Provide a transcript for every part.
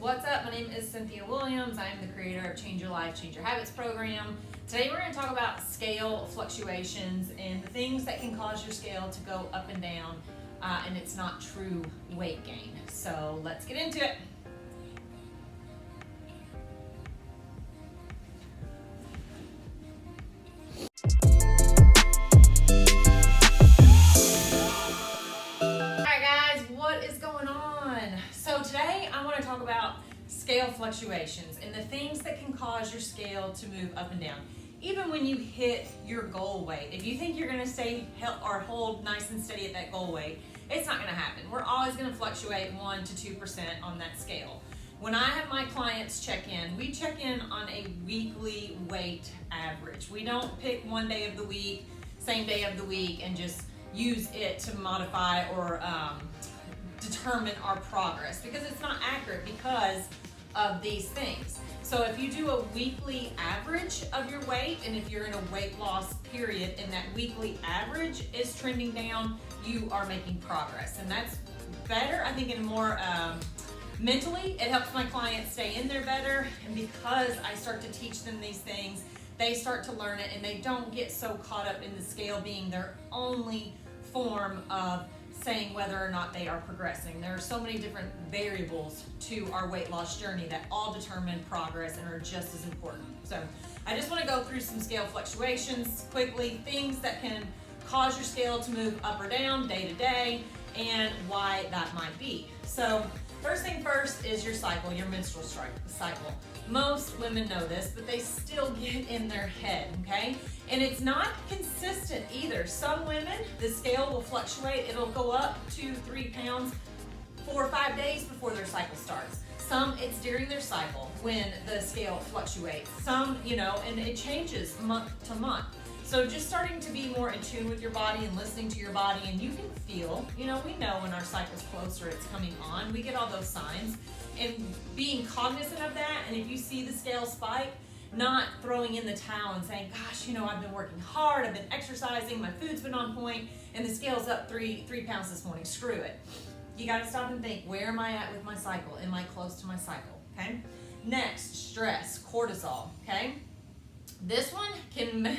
what's up? My name is Cynthia Williams. I am the creator of Change Your Life, Change Your Habits program. Today we're going to talk about scale fluctuations and the things that can cause your scale to go up and down, and it's not true weight gain. So let's get into it. So today I want to talk about scale fluctuations and the things that can cause your scale to move up and down. Even when you hit your goal weight, if you think you're going to stay or hold nice and steady at that goal weight, it's not going to happen. We're always going to fluctuate 1 to 2% on that scale. When I have my clients check in, we check in on a weekly weight average. We don't pick one day of the week, same day of the week, and just use it to modify or determine our progress, because it's not accurate because of these things. So if you do a weekly average of your weight, and if you're in a weight loss period and that weekly average is trending down, you are making progress. And that's better, I think, in more mentally, it helps my clients stay in there better. And because I start to teach them these things, they start to learn it and they don't get so caught up in the scale being their only form of saying whether or not they are progressing. There are so many different variables to our weight loss journey that all determine progress and are just as important. So I just want to go through some scale fluctuations quickly, things that can cause your scale to move up or down day to day, and why that might be. So first thing first is your cycle, your menstrual cycle. Most women know this, but they still get in their head, okay? And it's not consistent either. Some women, the scale will fluctuate. It'll go up 2-3 pounds 4 or 5 days before their cycle starts. Some, it's during their cycle when the scale fluctuates. Some, and it changes month to month. So just starting to be more in tune with your body and listening to your body, and you can feel, we know when our cycle's close or it's coming on. We get all those signs. And being cognizant of that, and if you see the scale spike, not throwing in the towel and saying, gosh, I've been working hard, I've been exercising, my food's been on point, and the scale's up 3 pounds this morning. Screw it. You got to stop and think, where am I at with my cycle? Am I close to my cycle? Okay. Next, stress, cortisol. Okay. This one can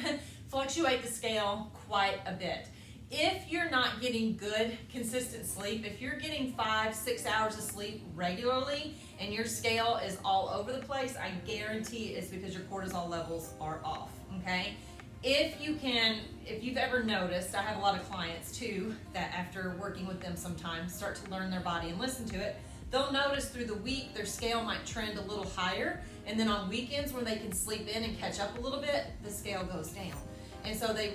fluctuate the scale quite a bit. If you're not getting good, consistent sleep, if you're getting 5-6 hours of sleep regularly and your scale is all over the place, I guarantee it's because your cortisol levels are off, okay? If you've ever noticed, I have a lot of clients too, that after working with them sometimes start to learn their body and listen to it, they'll notice through the week their scale might trend a little higher, and then on weekends when they can sleep in and catch up a little bit, the scale goes down. And so they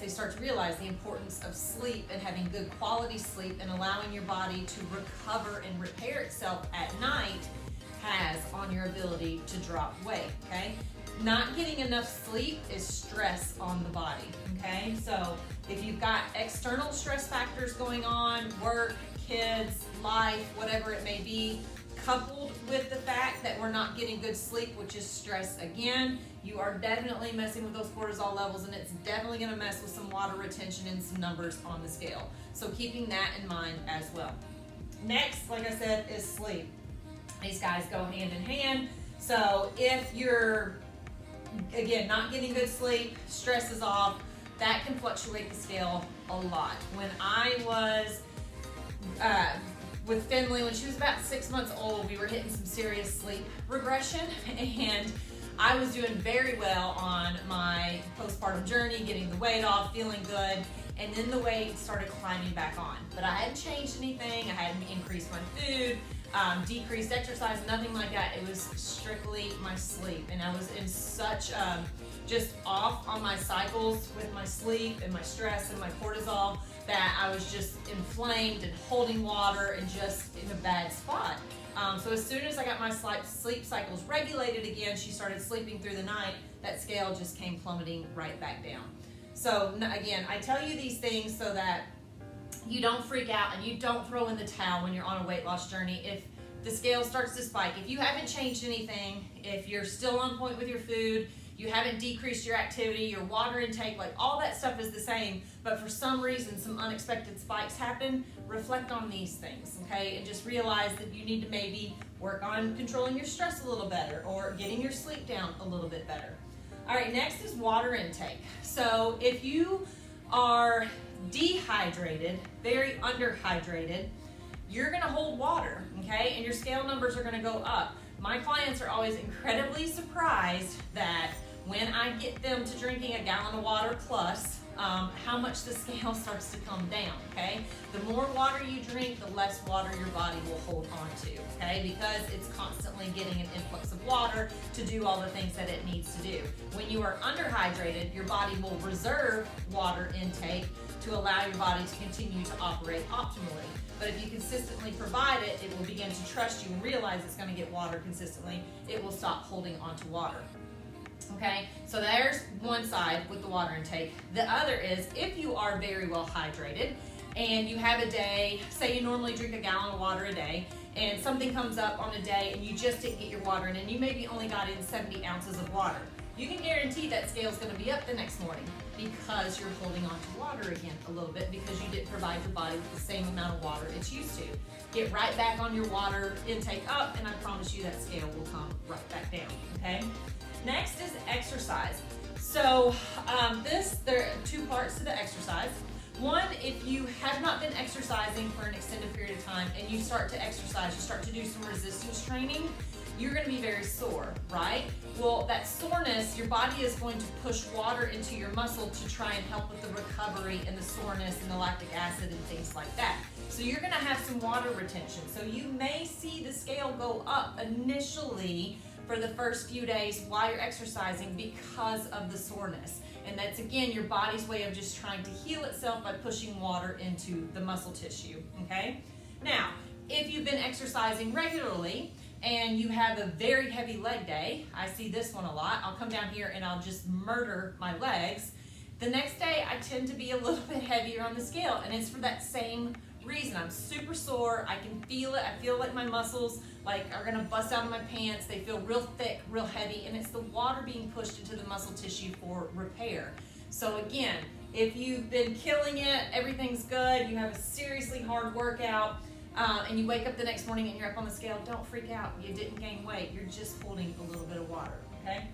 start to realize the importance of sleep and having good quality sleep and allowing your body to recover and repair itself at night has on your ability to drop weight, okay? Not getting enough sleep is stress on the body, okay? So if you've got external stress factors going on, work, kids, life, whatever it may be, coupled with the fact that we're not getting good sleep, which is stress again, you are definitely messing with those cortisol levels, and it's definitely going to mess with some water retention and some numbers on the scale. So keeping that in mind as well. Next, like I said, is sleep. These guys go hand in hand. So if you're, again, not getting good sleep, stress is off, that can fluctuate the scale a lot. When I was with Finley, when she was about 6 months old, we were hitting some serious sleep regression, and I was doing very well on my postpartum journey, getting the weight off, feeling good, and then the weight started climbing back on. But I hadn't changed anything. I hadn't increased my food, decreased exercise, nothing like that. It was strictly my sleep, and I was in such just off on my cycles with my sleep and my stress and my cortisol that I was just inflamed and holding water and just in a bad spot. So as soon as I got my sleep cycles regulated again, she started sleeping through the night, that scale just came plummeting right back down. So again, I tell you these things so that you don't freak out and you don't throw in the towel when you're on a weight loss journey. If the scale starts to spike, if you haven't changed anything, if you're still on point with your food, you haven't decreased your activity, your water intake, like all that stuff is the same, but for some reason some unexpected spikes happen, reflect on these things, okay? And just realize that you need to maybe work on controlling your stress a little better or getting your sleep down a little bit better. All right, next is water intake. So if you are dehydrated, very underhydrated, you're gonna hold water, okay? And your scale numbers are gonna go up. My clients are always incredibly surprised that when I get them to drinking a gallon of water plus, how much the scale starts to come down, okay? The more water you drink, the less water your body will hold on to, okay? Because it's constantly getting an influx of water to do all the things that it needs to do. When you are underhydrated, your body will reserve water intake to allow your body to continue to operate optimally. But if you consistently provide it, it will begin to trust you and realize it's going to get water consistently. It will stop holding onto water. Okay, so there's one side with the water intake. The other is if you are very well hydrated and you have a day, say you normally drink a gallon of water a day, and something comes up on a day and you just didn't get your water in and you maybe only got in 70 ounces of water. You can guarantee that scale's going to be up the next morning because you're holding on to water again a little bit because you didn't provide your body with the same amount of water it's used to. Get right back on your water intake up and I promise you that scale will come right back down, okay? Next is exercise. So there are two parts to the exercise. One, if you have not been exercising for an extended period of time and you start to exercise, you start to do some resistance training, you're going to be very sore, right? Well, that soreness, your body is going to push water into your muscle to try and help with the recovery and the soreness and the lactic acid and things like that. So you're going to have some water retention. So you may see the scale go up initially for the first few days while you're exercising because of the soreness. And that's, again, your body's way of just trying to heal itself by pushing water into the muscle tissue, okay? Now, if you've been exercising regularly and you have a very heavy leg day, I see this one a lot, I'll come down here and I'll just murder my legs. The next day, I tend to be a little bit heavier on the scale, and it's for that same reason. I'm super sore, I can feel it, I feel like my muscles are gonna bust out of my pants, they feel real thick, real heavy, and it's the water being pushed into the muscle tissue for repair. So again, if you've been killing it, everything's good, you have a seriously hard workout, and you wake up the next morning and you're up on the scale, don't freak out, you didn't gain weight, you're just holding a little bit of water, okay?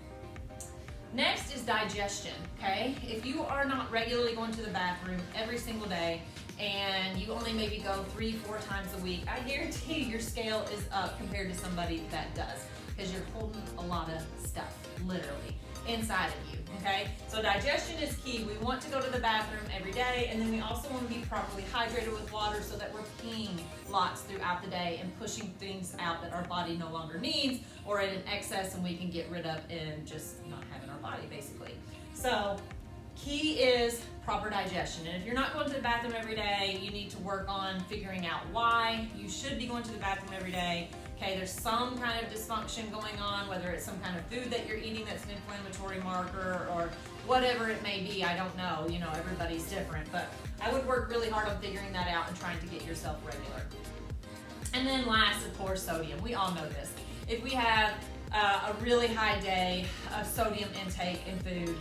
Next is digestion, okay? If you are not regularly going to the bathroom every single day and you only maybe go 3-4 times a week, I guarantee you your scale is up compared to somebody that does because you're holding a lot of stuff, literally, inside of you, okay? So digestion is key. We want to go to the bathroom every day, and then we also want to be properly hydrated with water so that we're peeing lots throughout the day and pushing things out that our body no longer needs or in excess and we can get rid of and just not having our body, basically. So key is proper digestion. And if you're not going to the bathroom every day, you need to work on figuring out why. You should be going to the bathroom every day. Okay, there's some kind of dysfunction going on, whether it's some kind of food that you're eating that's an inflammatory marker or whatever it may be, I don't know. You know, everybody's different, but I would work really hard on figuring that out and trying to get yourself regular. And then last, of course, sodium. We all know this. If we have a really high day of sodium intake in food,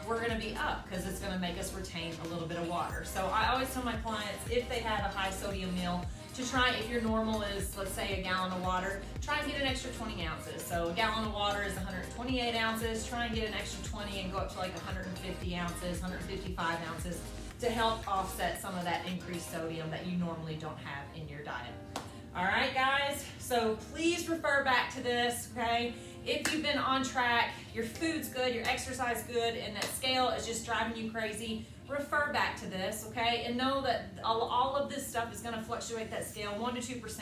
we're going to be up because it's going to make us retain a little bit of water. So I always tell my clients, if they have a high sodium meal, to try, if your normal is, let's say, a gallon of water, try and get an extra 20 ounces. So a gallon of water is 128 ounces. Try and get an extra 20 and go up to like 150 ounces, 155 ounces to help offset some of that increased sodium that you normally don't have in your diet. All right, guys, so please refer back to this, okay? If you've been on track, your food's good, your exercise good, and that scale is just driving you crazy, refer back to this, okay? And know that all of this stuff is going to fluctuate that scale 1 to 2%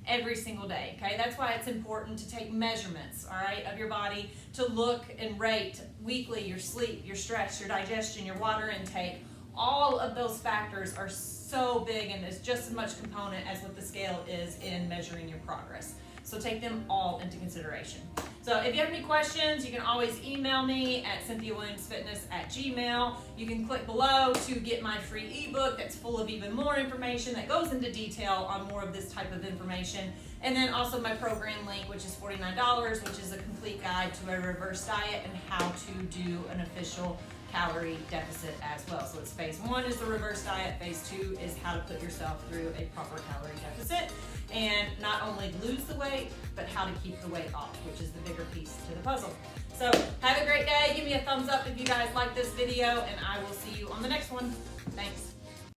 every single day, okay? That's why it's important to take measurements, all right, of your body, to look and rate weekly your sleep, your stress, your digestion, your water intake. All of those factors are so big and is just as much component as what the scale is in measuring your progress. So take them all into consideration. So if you have any questions, you can always email me at cynthia.williamsfitness@gmail.com. You can click below to get my free ebook that's full of even more information that goes into detail on more of this type of information. And then also my program link, which is $49, which is a complete guide to a reverse diet and how to do an official calorie deficit as well. So it's phase 1 is the reverse diet, phase 2 is how to put yourself through a proper calorie deficit and not only lose the weight, but how to keep the weight off, which is the bigger piece to the puzzle. So have a great day. Give me a thumbs up if you guys like this video, and I will see you on the next one. Thanks.